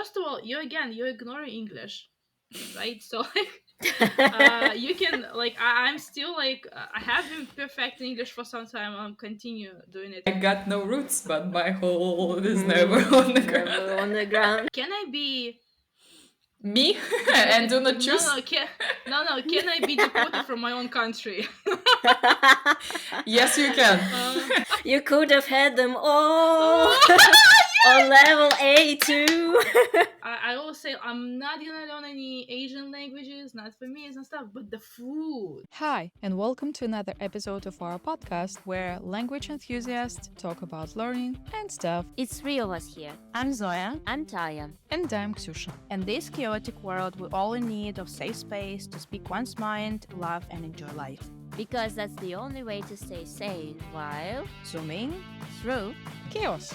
First of all, you're ignoring English, right? So you can I'm still I have been perfect in English for some time. I'll continue doing it. I got no roots, but my hold is never on the ground. Never on the ground. Can I be Me? And do not choose? Can I be deported from my own country? Yes, you can. You could have had them all on level A2. I always say I'm not gonna learn any Asian languages, not for me and stuff, but the food. Hi, and welcome to another episode of our podcast where language enthusiasts talk about learning and stuff. It's three of us here. I'm Zoya. I'm Taya. And I'm Ksusha. In this chaotic world, we're all in need of safe space to speak one's mind, laugh, and enjoy life. Because that's the only way to stay sane while Zooming through Chaos.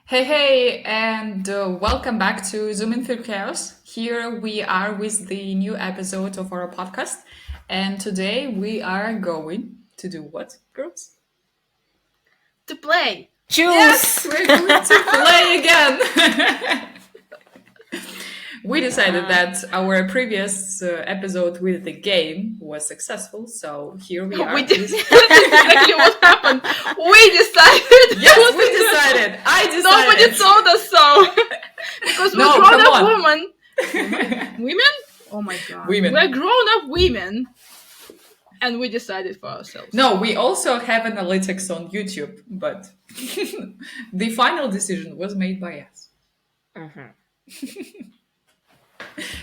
Hey, and welcome back to Zooming Through Chaos. Here we are with the new episode of our podcast. And today we are going to do what, girls? To play. Choose! Yes, we're going to play again! We decided that our previous episode with the game was successful, so here we are. We did. That's exactly what happened. We decided. Yes, we decided. I decided. Nobody told us so. Because we're No, grown-up come on. women. Women? Oh my god. Women. We're grown-up women. And we decided for ourselves. No, we also have analytics on YouTube, but the final decision was made by us.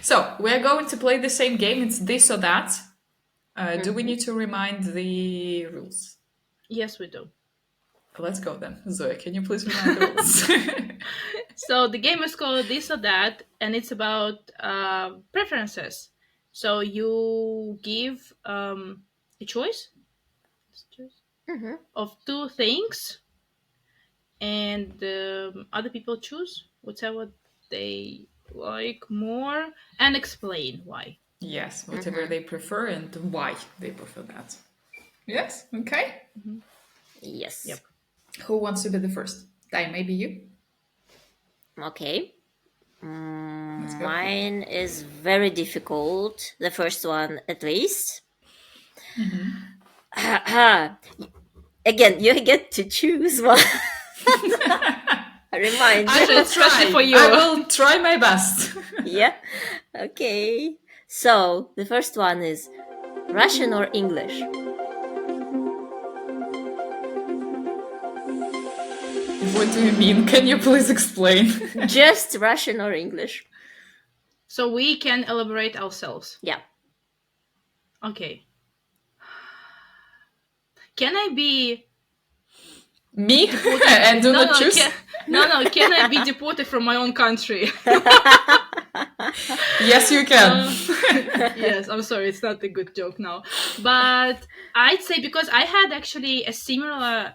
So, we're going to play the same game. It's this or that. Do we need to remind the rules? Yes, we do. Let's go then. Zoe, can you please remind the rules? So the game is called This or That, and it's about preferences. So you give a choice of two things, and other people choose whatever they like more and explain why. Yes, whatever they prefer and why they prefer that. Yes, okay. Yes. Yep. Who wants to be the first? Dai, maybe you? Okay. Let's go. Mine is very difficult. The first one, at least. Again, you get to choose one. Remind I you. will Especially try. for you. I will try my best. Yeah. Okay. So the first one is Russian or English? What do you mean? Can you please explain? Just Russian or English? So we can elaborate ourselves. Yeah. Okay. Can I be Me? And do not choose? Can I be deported from my own country? Yes, you can. Yes, I'm sorry, it's not a good joke now. But I'd say, because I had actually a similar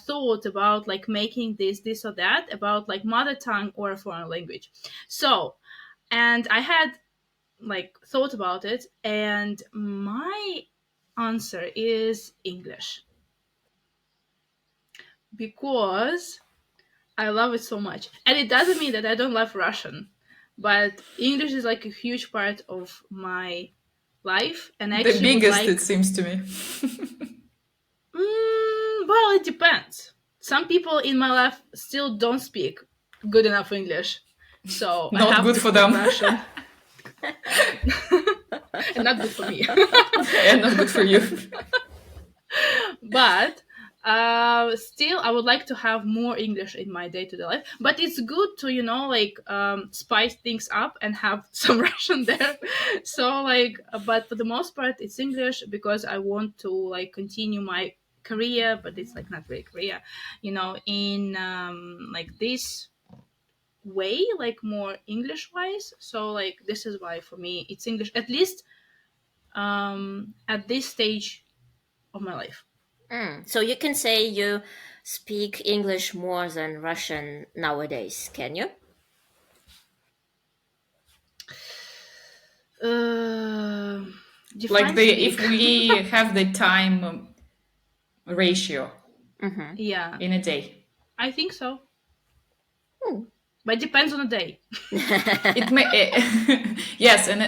thought about like making this or that, about like mother tongue or a foreign language. So, and I had like thought about it, and my answer is English. Because I love it so much. And it doesn't mean that I don't love Russian, but English is like a huge part of my life. And I The actually would biggest, like... it seems to me. Well, it depends. Some people in my life still don't speak good enough English. So I Not have good to for speak them. Russian. And not good for me. And not good for you. But still, I would like to have more English in my day-to-day life. But it's good to, spice things up and have some Russian there. So, but for the most part, it's English because I want to, continue my career, but it's, not really career, in, this way, more English-wise. So, this is why, for me, it's English, at least at this stage of my life. So you can say you speak English more than Russian nowadays, can you? Like Define if speak. we have the time ratio Yeah, in a day. I think so. Hmm. But it depends on the day. It may, yes, and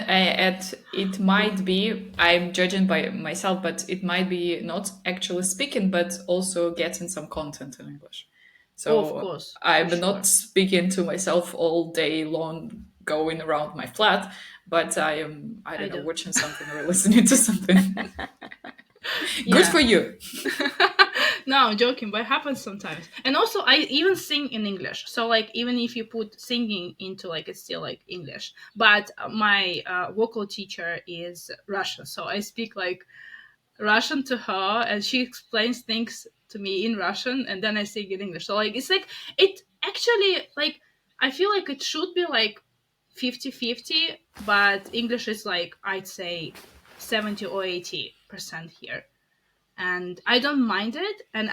it might be, I'm judging by myself, but it might be not actually speaking, but also getting some content in English. Oh, of So course, for I'm sure. not speaking to myself all day long, going around my flat, but I am, I don't know, do. watching something or listening to something. Good Yeah. for you. No, I'm joking, but it happens sometimes. And also, I even sing in English. So, like, even if you put singing into, like, it's still, like, English. But my vocal teacher is Russian. So I speak, like, Russian to her, and she explains things to me in Russian, and then I sing in English. So, like, it's like, it actually, like, I feel like it should be, like, 50-50, but English is, like, I'd say 70 or 80% here. And I don't mind it, and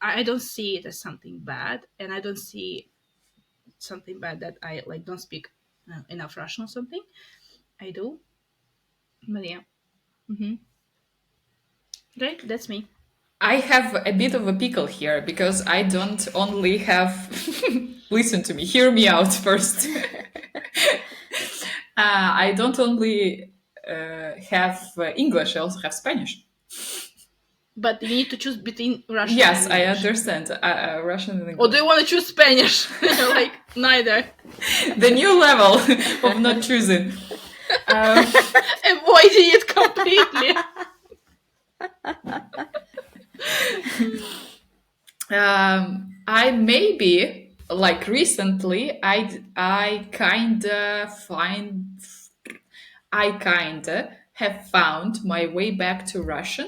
I don't see it as something bad, and I don't see something bad that I like don't speak enough Russian or something. I do, but yeah. Right, that's me. I have a bit of a pickle here because I don't only have. Listen to me, hear me out first. I don't only have English, I also have Spanish. But you need to choose between Russian Yes, and I English. understand. Russian and Or English. do you want to choose Spanish? Like, neither. The new level of not choosing. Avoiding it completely. I maybe like recently I kinda have found my way back to Russian.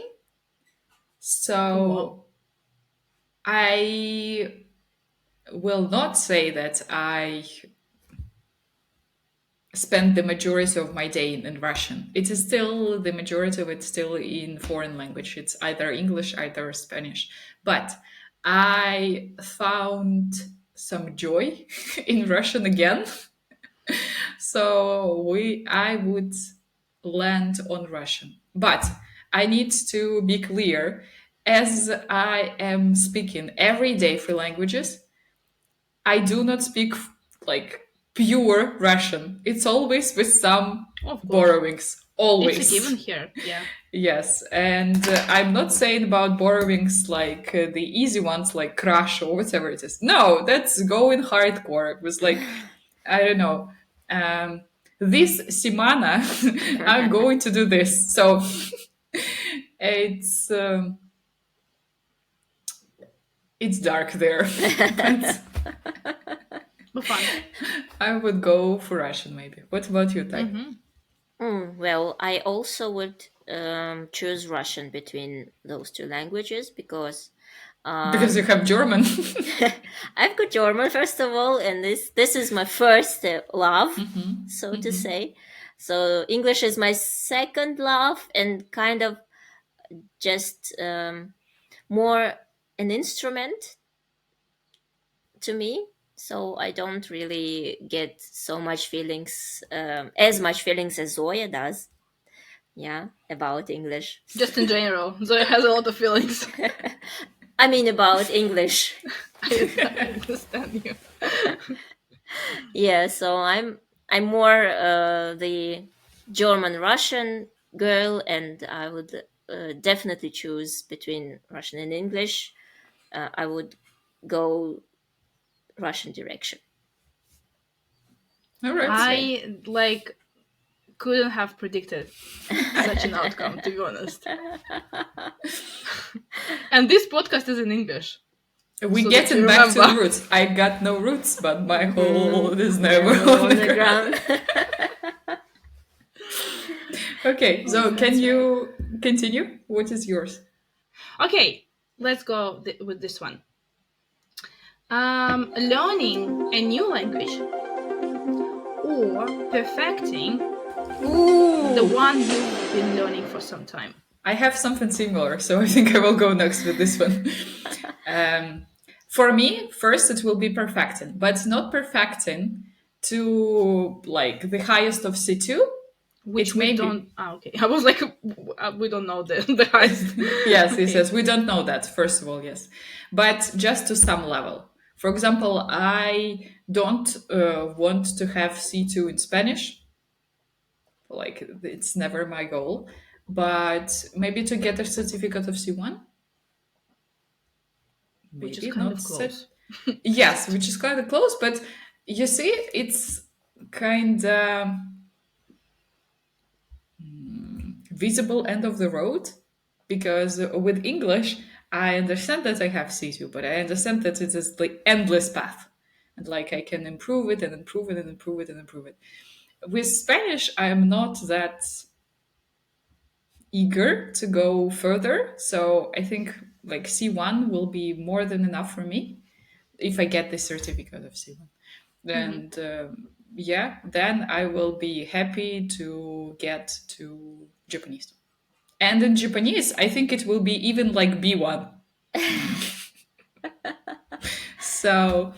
So Wow. I will not say that I spend the majority of my day in Russian. It is still the majority of it still in foreign language. It's either English, either Spanish. But I found some joy in Russian again. So I would land on Russian. But I need to be clear, as I am speaking every day three languages, I do not speak like pure Russian. It's always with some Of course. borrowings. Always. It's a given here, yeah. Yes, and I'm not saying about borrowings like the easy ones like Crush or whatever it is. No, that's going hardcore. It was like, I don't know, this Simana, I'm going to do this. So it's dark there. But fun. I would go for Russian maybe. What about you, Tai? Well, I also would choose Russian between those two languages because Because you have German. I've got German first of all, and this is my first love, so to say. So English is my second love, and kind of just more an instrument to me. So I don't really get so much feelings, as much feelings as Zoya does. Yeah, about English. Just in general. Zoe has a lot of feelings. I mean, about English. I understand you. Yeah, so I'm more the German Russian girl, and I would definitely choose between Russian and English. I would go Russian direction. All right. I like couldn't have predicted such an outcome, to be honest. And this podcast is in English. We So that getting you back to the remember. roots. I got no roots, but my whole is never On on the the ground. ground. Okay, so can you continue? What is yours? Okay, let's go with this one. Learning a new language or perfecting the one you've been learning for some time. I have something similar, so I think I will go next with this one. For me, first it will be perfecting, but not perfecting to like the highest of C2, Which It's we maybe. don't. Okay. I was like, we don't know the highest. Yes, he Okay. says we don't know that, first of all, yes. But just to some level. For example, I don't want to have C2 in Spanish. Like, it's never my goal. But maybe to get a certificate of C1? Which is Maybe kind not of set. close. Yes, which is kind of close, but you see, it's kind of visible end of the road, because with English, I understand that I have C2, but I understand that it is the endless path. And like I can improve it and improve it and improve it and improve it. With Spanish, I am not that eager to go further. So I think like C1 will be more than enough for me if I get the certificate of C1. And yeah, then I will be happy to get to Japanese. And in Japanese, I think it will be even like B1. So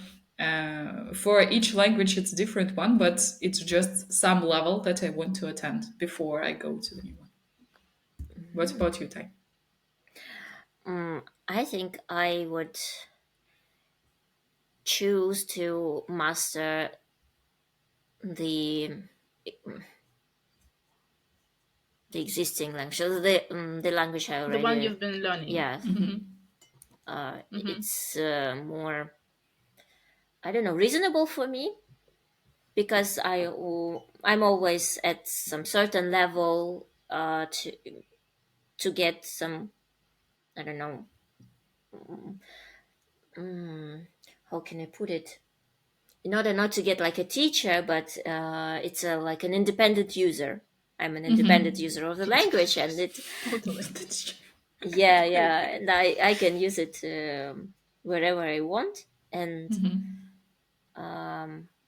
for each language, it's different one, but it's just some level that I want to attend before I go to the new one. What about you, Tai? I think I would choose to master the the existing language, so the language I The already. one you've been learning. Yeah. It's more, I don't know, reasonable for me, because I'm always at some certain level to get some, I don't know, how can I put it, in order not to get like a teacher, but it's like an independent user. I'm an independent user of the language, and it yeah, and I can use it wherever I want, and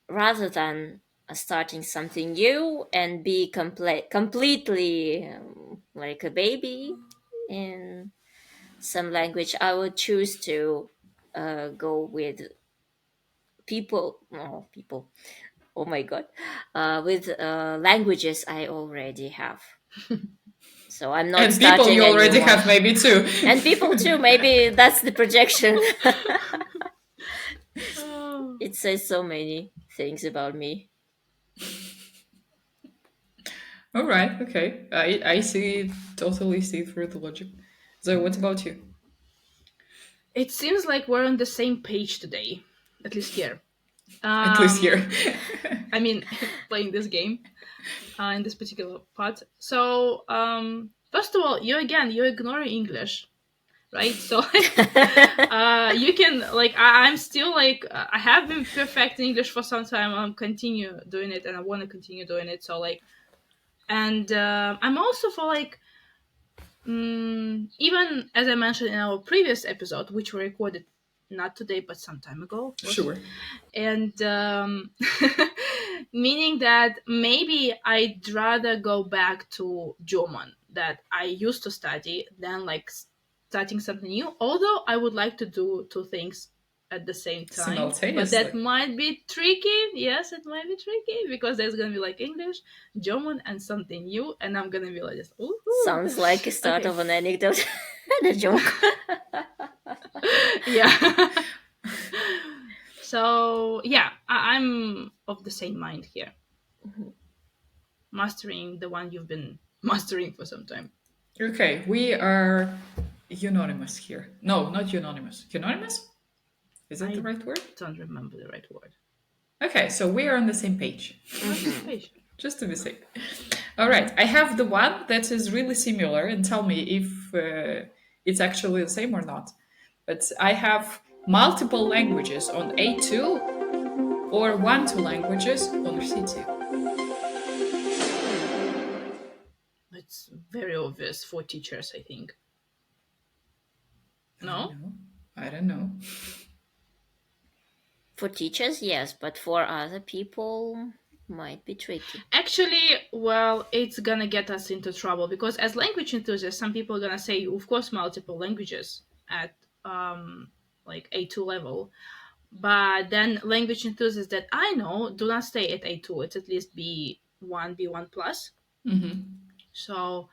rather than starting something new and be completely like a baby in some language, I would choose to go with people. Oh my god, with languages I already have. So I'm not And people starting you already anymore. have maybe too. And people too. Maybe that's the projection. It says so many things about me. All right, okay. I see, totally see through the logic. So what about you? It seems like we're on the same page today, at least here. At least here. I mean, playing this game in this particular part. So, first of all, you're ignoring English, right? So, you can I'm still I have been perfecting English for some time. I'm continue doing it, and I want to continue doing it. So and I'm also for even as I mentioned in our previous episode, which we recorded not today but some time ago, of course. Sure. And meaning that maybe I'd rather go back to German that I used to study than starting something new. Although I would like to do two things at the same time, but Simultaneously. that might be tricky. Yes, it might be tricky because there's gonna be like English, German, and something new, and I'm gonna be like this. Ooh. Sounds like a start of an anecdote and a joke. Yeah. So yeah, I'm of the same mind here. Mastering the one you've been mastering for some time. Okay, we are unanimous here. No, not unanimous. Unanimous? Is that the right word? Don't remember the right word. Okay, so we are on the same page. Page. Just to be safe. All right, I have the one that is really similar, and tell me if it's actually the same or not. But I have multiple languages on A2 or 1-2 languages on C2. It's very obvious for teachers, I think. No? I don't know. For teachers, yes, but for other people, might be tricky. Actually, well, it's gonna get us into trouble because as language enthusiasts, some people are gonna say, of course, multiple languages at A2 level. But then language enthusiasts that I know do not stay at A2. It's at least B1, B1 plus. So,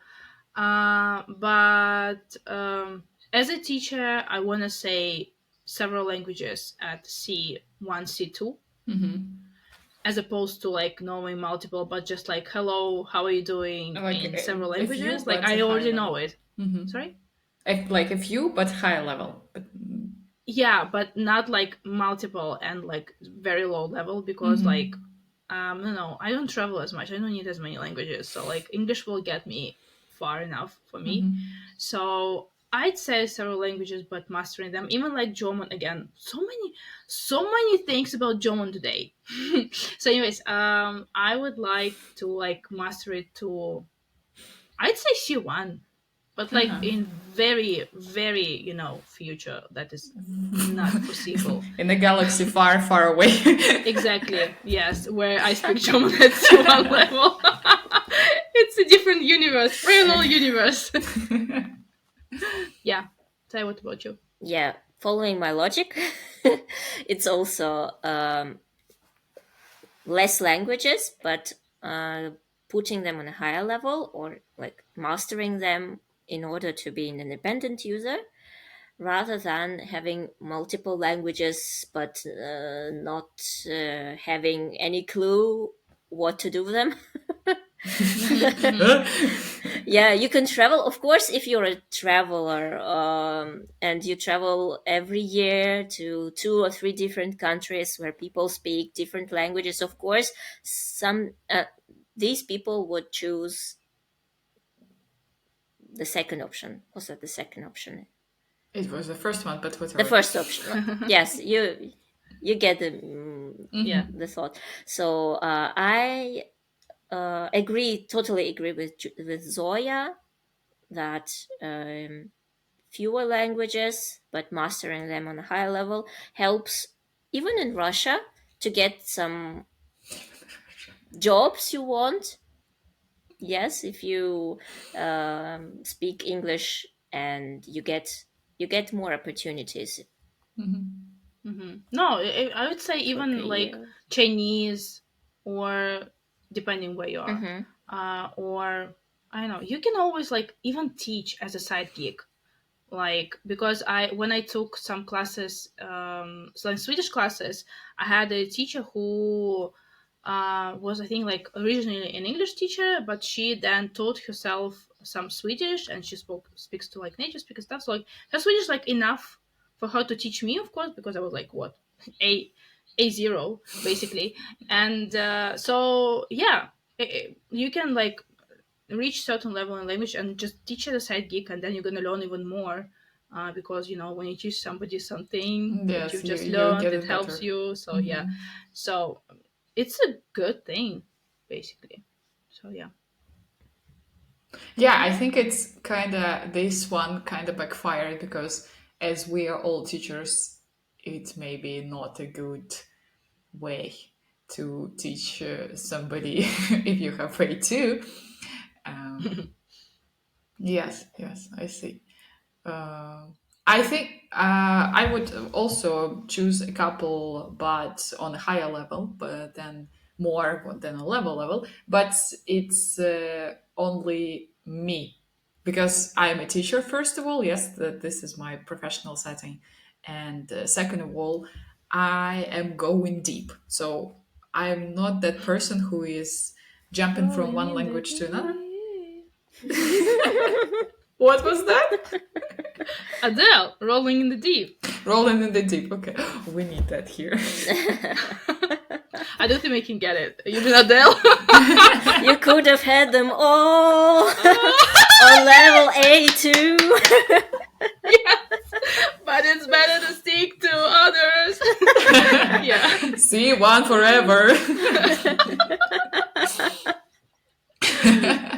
but as a teacher, I want to say several languages at C1, C2, as opposed to like knowing multiple, but just like, hello, how are you doing Like in several a few, languages? Like, but I a high already level. know it. Sorry? Like a few, but high level. But Yeah, but not like multiple and like very low level, because like no, I don't travel as much. I don't need as many languages. So like English will get me far enough for me. So I'd say several languages, but mastering them, even like German again. So many things about German today. So anyways, I would like to like master it to, I'd say C1, but like in very, very, future that is not foreseeable. in a galaxy far, far away. Exactly, yes, where I speak German at C1 level. It's a different universe, parallel universe. Yeah. Say, what about you? Yeah, following my logic, it's also less languages, but putting them on a higher level or like mastering them in order to be an independent user, rather than having multiple languages but not having any clue what to do with them. Yeah, you can travel, of course, if you're a traveler, and you travel every year to 2 or 3 different countries where people speak different languages. Of course, some these people would choose the second option. Was that the second option? It was the first one, but whatever. The first option, right? Yes, you get Yeah. the thought. So I totally agree with Zoya that fewer languages but mastering them on a higher level helps, even in Russia, to get some jobs you want. Yes, if you speak English, and you get more opportunities. No, I would say Per even like year. Chinese, or depending where you are, or I don't know, you can always like even teach as a side gig. Like, because when I took some classes, like Swedish classes, I had a teacher who was, I think, like originally an English teacher, but she then taught herself some Swedish, and she speaks to like native speakers stuff. So like her Swedish like enough for her to teach me, of course, because I was like what, A0 basically. And so yeah, you can like reach certain level in language and just teach it a side gig, and then you're gonna learn even more, because when you teach somebody something that Yes, you've just you learned, get it it helps better. you. So yeah, so it's a good thing basically. So yeah. Yeah, I think it's kind of this one kind of backfired because as we are all teachers, it may be not a good way to teach somebody if you have A2. Yes, I see. Uh, I think I would also choose a couple, but on a higher level, but then more than a level. But it's only me because I am a teacher. First of all, yes, that this is my professional setting, and second of all, I am going deep. So I'm not that person who is jumping from one language to another. What was that? Adele, rolling in the deep. Rolling in the deep. Okay, we need that here. I don't think we can get it. You mean Adele? You could have had them all on level A2. But it's better to stick to others. Yeah. See, one forever.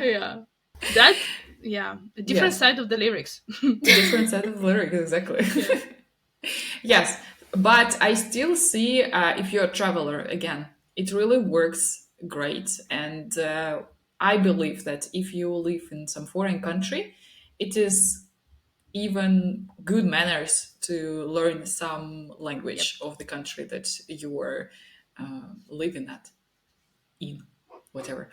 Yeah. That, yeah, a different Yes. side of the lyrics. Different set of lyrics, exactly. Yes, but I still see if you're a traveler, again, it really works great. And I believe that if you live in some foreign country, it is even good manners to learn some language of the country that you are living in, whatever.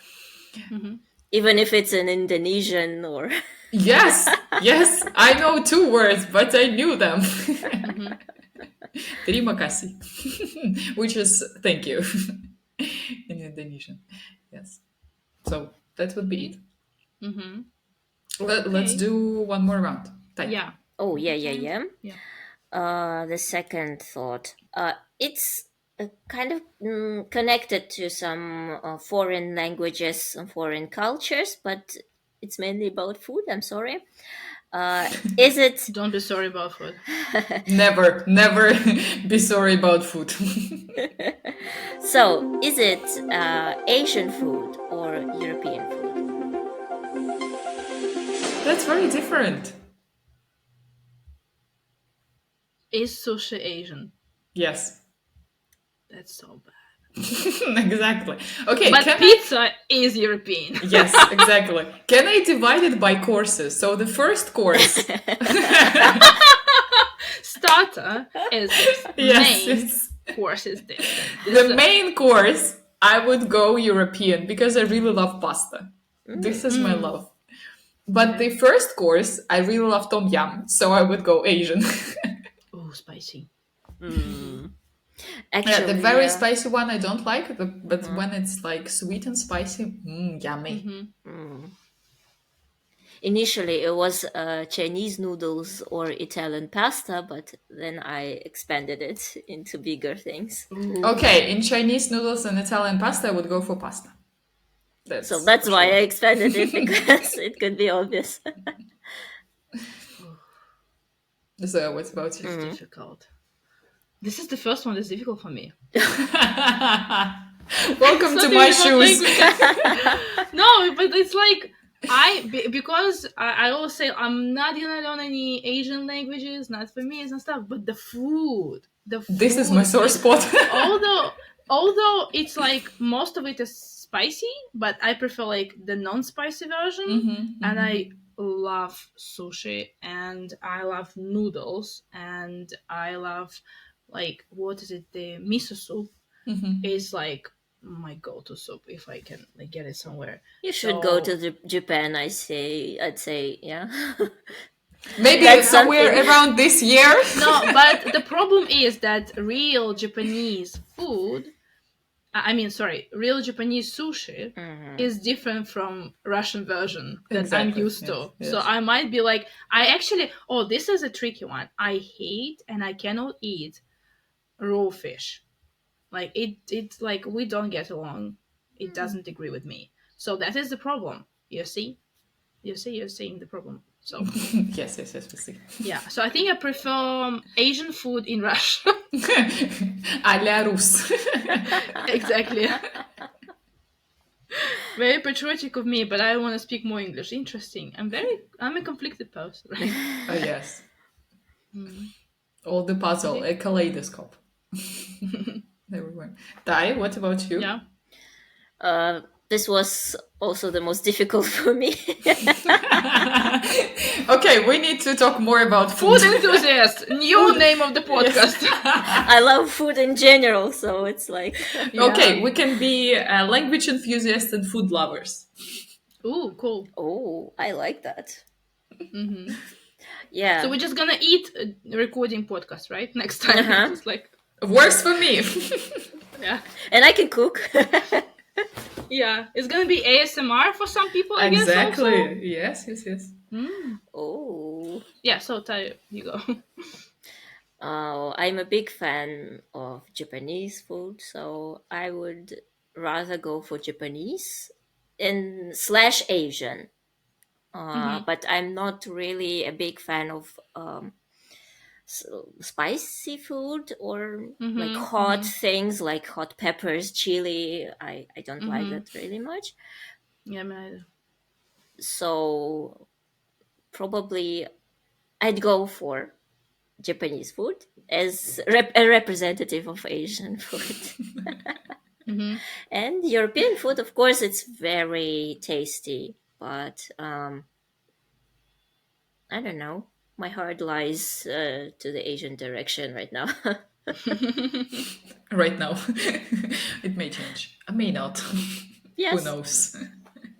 Even if it's an Indonesian or... Yes, yes, I know 2 words, but I knew them. Terima kasih, which is thank you in Indonesian. Yes, so that would be it. Let's do one more round. Type. Yeah. Oh, yeah. Yeah. The second thought. It's kind of connected to some foreign languages and foreign cultures, but it's mainly about food. I'm sorry. Is it... Don't be sorry about food. Never be sorry about food. So, is it Asian food or European food? That's very different. Is sushi Asian? Yes. That's so bad. Exactly. Okay, but pizza is European. Yes, exactly. Can I divide it by courses? So the first course... Starter is this. Yes, main yes. course is this. The main course, I would go European because I really love pasta. This is my love. But the first course, I really love tom yum, so I would go Asian. Oh, spicy. Actually, the very spicy one I don't like, but when it's like sweet and spicy, yummy. Initially, it was Chinese noodles or Italian pasta, but then I expanded it into bigger things. Okay, in Chinese noodles and Italian pasta, I would go for pasta. So that's why I expanded it, because it could be obvious. So what's about you? It's difficult. This is the first one that's difficult for me. Welcome to my shoes. No, but it's like because I always say I'm not gonna learn any Asian languages, not for me and stuff, but the food. This is my sore spot. although it's like most of it is spicy, but I prefer like the non-spicy version, and I love sushi, and I love noodles, and I love like what is it? The miso soup is like my go-to soup if I can like get it somewhere. You should go to Japan. I'd say, yeah. Maybe somewhere around this year. No, but the problem is that real Japanese food, real Japanese sushi is different from Russian version that I'm used to. Yes. So I might be like, this is a tricky one. I hate and I cannot eat raw fish. Like it's like we don't get along. It doesn't agree with me. So that is the problem. You're seeing the problem. So yes, we see. Yeah, so I think I prefer Asian food in Russia. A-la Rus. Exactly. Very patriotic of me, but I want to speak more English. Interesting. I'm a conflicted person, right? Oh, yes. All the puzzle, a kaleidoscope. Everywhere. Dai, what about you? Yeah. This was also the most difficult for me. Okay, we need to talk more about food. Food enthusiast, new name of the podcast. I love food in general, so it's like... Okay, we can be language enthusiasts and food lovers. Ooh, cool. Oh, I like that. Yeah. So we're just gonna eat recording podcast, right? Next time. Just like... Works for me. Yeah. And I can cook. Yeah, it's gonna be ASMR for some people, I guess. Exactly. Yes. Oh. Yeah, so Ty, you go. I'm a big fan of Japanese food, so I would rather go for Japanese and / Asian. But I'm not really a big fan of spicy food or like hot things like hot peppers, chili. I don't like that really much. Yeah, me either. So probably I'd go for Japanese food as a representative of Asian food. And European food, of course, it's very tasty, but I don't know. My heart lies to the Asian direction right now. Right now. It may change. I may not. Yes. Who knows?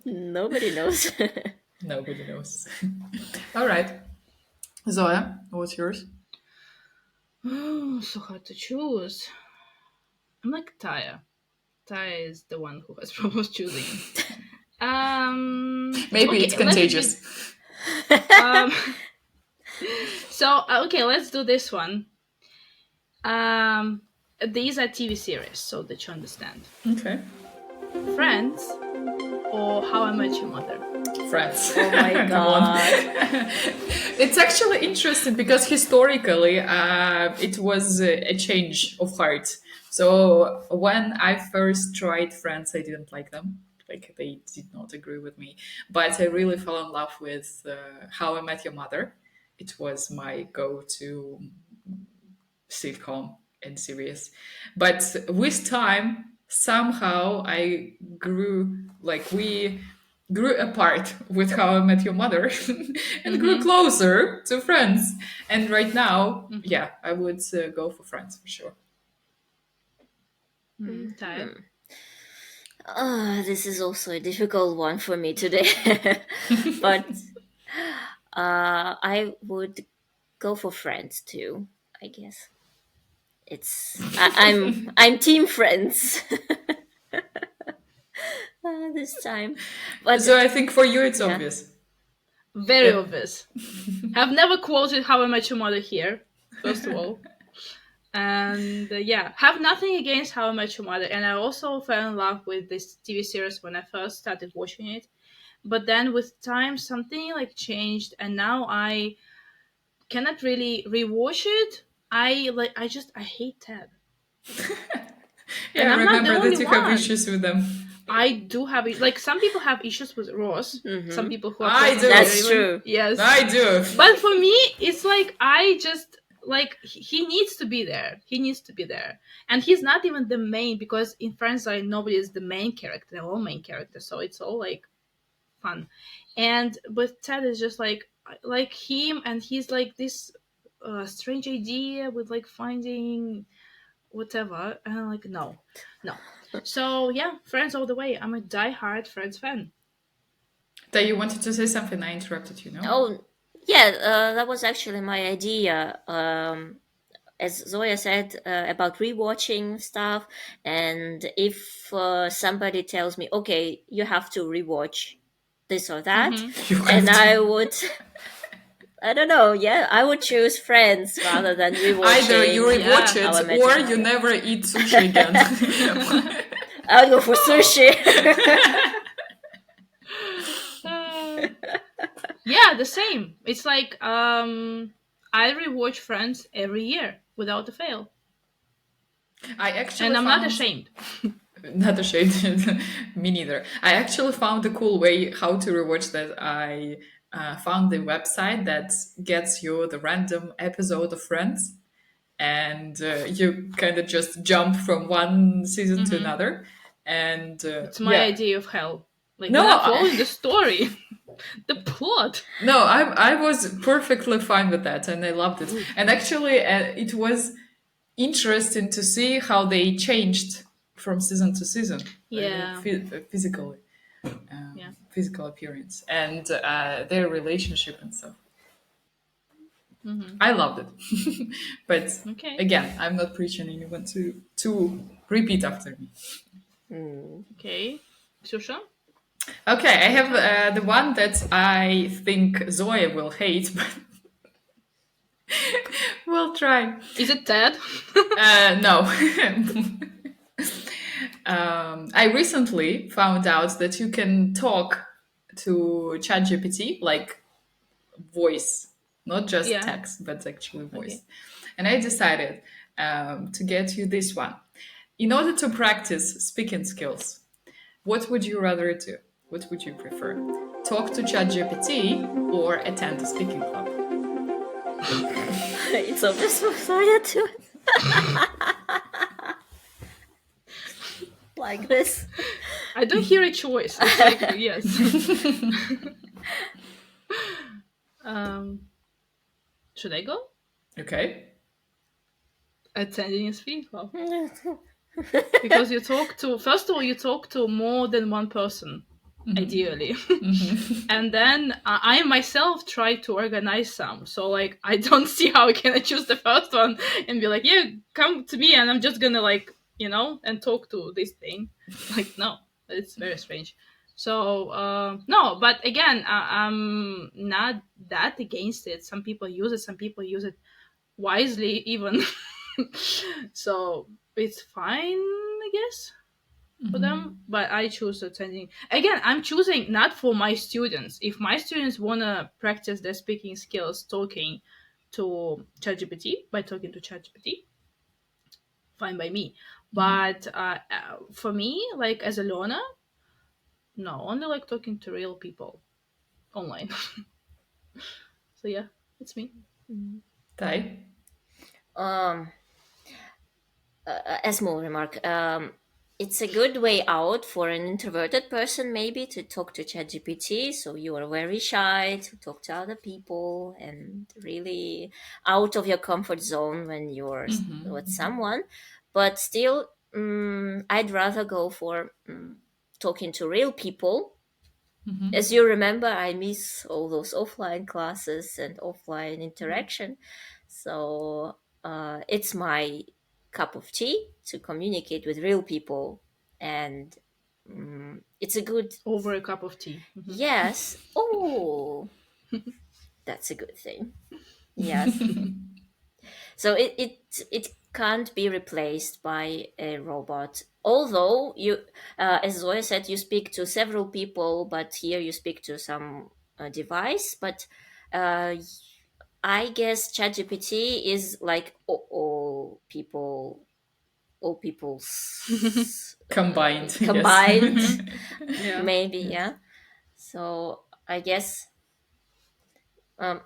Nobody knows. Nobody knows. All right. Zoya, what's yours? Oh, so hard to choose. I'm like Taya. Taya is the one who has proposed choosing. Maybe okay, it's contagious. Okay, let's do this one. These are TV series, so that you understand. Okay. Friends or How I Met Your Mother? Friends. Oh my god. It's actually interesting because historically it was a change of heart. So when I first tried Friends, I didn't like them. Like they did not agree with me. But I really fell in love with How I Met Your Mother. It was my go-to sitcom and series. But with time, somehow we grew apart with How I Met Your Mother and grew closer to Friends. And right now, yeah, I would go for Friends for sure. Taya? This is also a difficult one for me today. But I would go for Friends too, I guess. I'm team Friends this time. But So I think for you it's obvious. Very obvious. I've never quoted How I Met Your Mother here, first of all. And have nothing against How I Met Your Mother. And I also fell in love with this TV series when I first started watching it. But then with time, something like changed, and now I cannot really rewatch it. I hate Ted. Yeah, I I'm not the remember that only you have one. issues with them. I do have it. Like some people have issues with Ross. Some people who are I do. that's true. Yes, I do. But for me, it's like I just like he needs to be there. He needs to be there, and he's not even the main because in Friends, like nobody is the main character. They're all main characters, so it's all like fun. And but Ted is just like him, and he's like this strange idea with like finding whatever, and I'm like no. So yeah, Friends all the way. I'm a die-hard Friends fan. That you wanted to say something, I interrupted you, no? Oh, yeah, that was actually my idea. As Zoya said about rewatching stuff, and if somebody tells me, okay, you have to rewatch this or that, and I would, I don't know, I would choose Friends rather than rewatching. Either you rewatch How I it Met or Your you Mother. never eat sushi again. I would go for sushi. Yeah, the same. It's like I rewatch Friends every year without a fail, I actually and I'm not ashamed. Not ashamed. Me neither. I actually found a cool way how to rewatch that. I found the website that gets you the random episode of Friends, and you kind of just jump from one season to another. And It's my idea of hell. Like No, not following the story, the plot. No, I was perfectly fine with that, and I loved it. And actually, it was interesting to see how they changed from season to season. Yeah. Physically, physical appearance, and their relationship and stuff. I loved it, but Okay. again, I'm not preaching anyone to repeat after me. Okay, Ksusha? Okay, I have the one that I think Zoya will hate, but we'll try. Is it Ted? No. I recently found out that you can talk to ChatGPT like voice, not just text, but actually voice. Okay. And I decided to get you this one. In order to practice speaking skills, what would you rather do? What would you prefer? Talk to ChatGPT or attend a speaking club? It's obvious for Zoya too. Like this. I don't hear a choice. It's like, yes. Should I go? Okay. Attending a speaking club. Because you talk to, first of all, you talk to more than one person. ideally. And then I myself try to organize some. So like I don't see how I can choose the first one and be like, yeah, come to me and I'm just gonna like, and talk to this thing. Like, no, it's very strange. So no, but again, I'm not that against it. Some people use it, some people use it wisely even. So it's fine, I guess, for them, but I choose attending. Again, I'm choosing not for my students. If my students want to practice their speaking skills talking to ChatGPT, by talking to ChatGPT, fine by me. But for me, like as a learner, no, only like talking to real people online. So yeah, it's me. Tai? Um, a small remark. It's a good way out for an introverted person, maybe, to talk to ChatGPT. So you are very shy to talk to other people and really out of your comfort zone when you're with someone. But still, I'd rather go for talking to real people. As you remember, I miss all those offline classes and offline interaction. So it's my cup of tea to communicate with real people. And it's a good. Over a cup of tea. Yes. Oh, that's a good thing. Yes. So it can't be replaced by a robot. Although you, as Zoya said, you speak to several people, but here you speak to some device. But uh, I guess ChatGPT is like all people's Combined. combined, Yeah. maybe, yeah. So I guess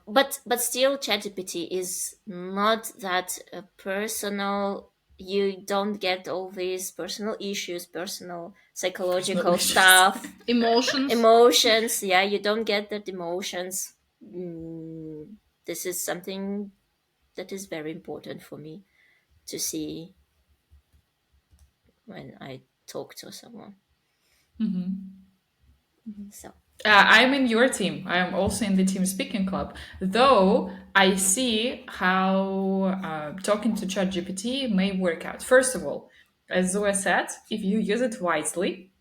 but still, ChatGPT is not that personal. You don't get all these personal issues, personal psychological issues. stuff, Emotions. Yeah, you don't get that emotions. This is something that is very important for me to see when I talk to someone. So I'm in your team. I am also in the team speaking club. Though I see how talking to ChatGPT may work out. First of all, as Zoe said, if you use it wisely,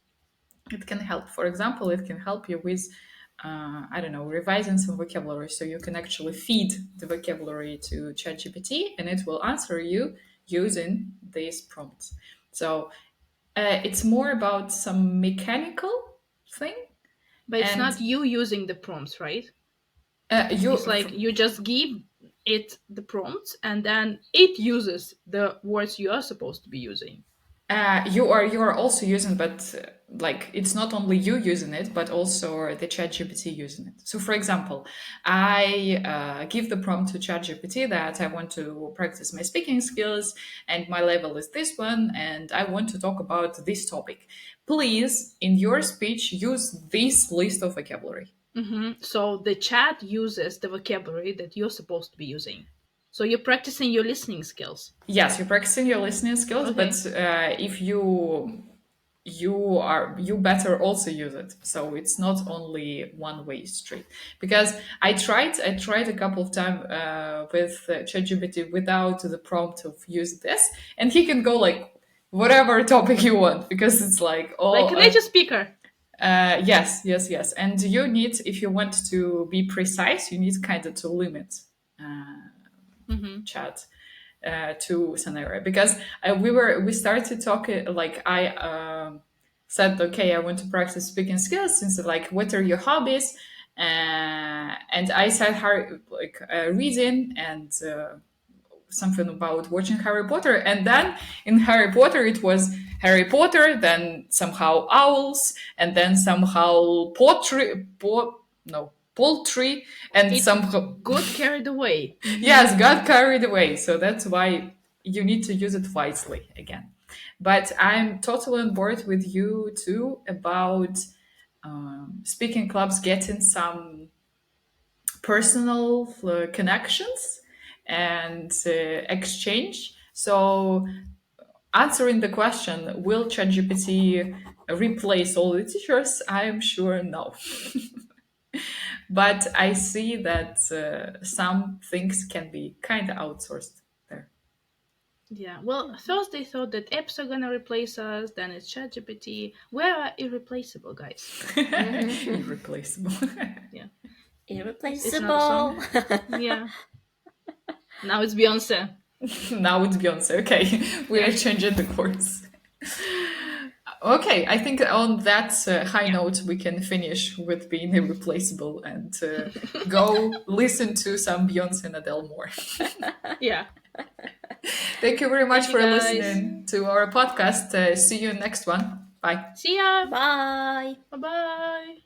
it can help. For example, it can help you with, I don't know, revising some vocabulary. So you can actually feed the vocabulary to ChatGPT and it will answer you using these prompts. So it's more about some mechanical thing. But it's And not you using the prompts, right? you It's like you just give it the prompts and then it uses the words you are supposed to be using. you are also using, but like it's not only you using it, but also the ChatGPT using it. So, for example, I give the prompt to ChatGPT that I want to practice my speaking skills, and my level is this one, and I want to talk about this topic. Please, in your speech, use this list of vocabulary. So the chat uses the vocabulary that you're supposed to be using. So you're practicing your listening skills. Yes, you're practicing your listening skills, Okay. but if you better also use it, so it's not only one way street. Because I tried a couple of times with ChatGPT without the prompt of use this, and he can go like whatever topic you want, because it's like Like a native speaker. yes, and you need, if you want to be precise, you need kind of to limit chat to scenario. Because we started talking, like I said, okay, I want to practice speaking skills, since like what are your hobbies, and I said her like reading and something about watching Harry Potter, and then in Harry Potter it was Harry Potter, then somehow owls, and then somehow poultry, and It somehow got carried away. yes, got carried away. So that's why you need to use it wisely again. But I'm totally on board with you too about speaking clubs getting some personal connections and exchange. So answering the question, will ChatGPT replace all the teachers? I am sure no. But I see that some things can be kind of outsourced there. Yeah. Well, first they thought that apps are gonna replace us, then it's ChatGPT. We are irreplaceable, guys. Irreplaceable. Yeah. Irreplaceable. Yeah. Now it's Beyonce. Now it's Beyonce. Okay, we are changing the course. Okay, I think on that high note, we can finish with being irreplaceable and go listen to some Beyonce and Adele more. Yeah. Thank you very much Thank for you, guys. listening to our podcast. See you next one. Bye. See ya. Bye. Bye bye.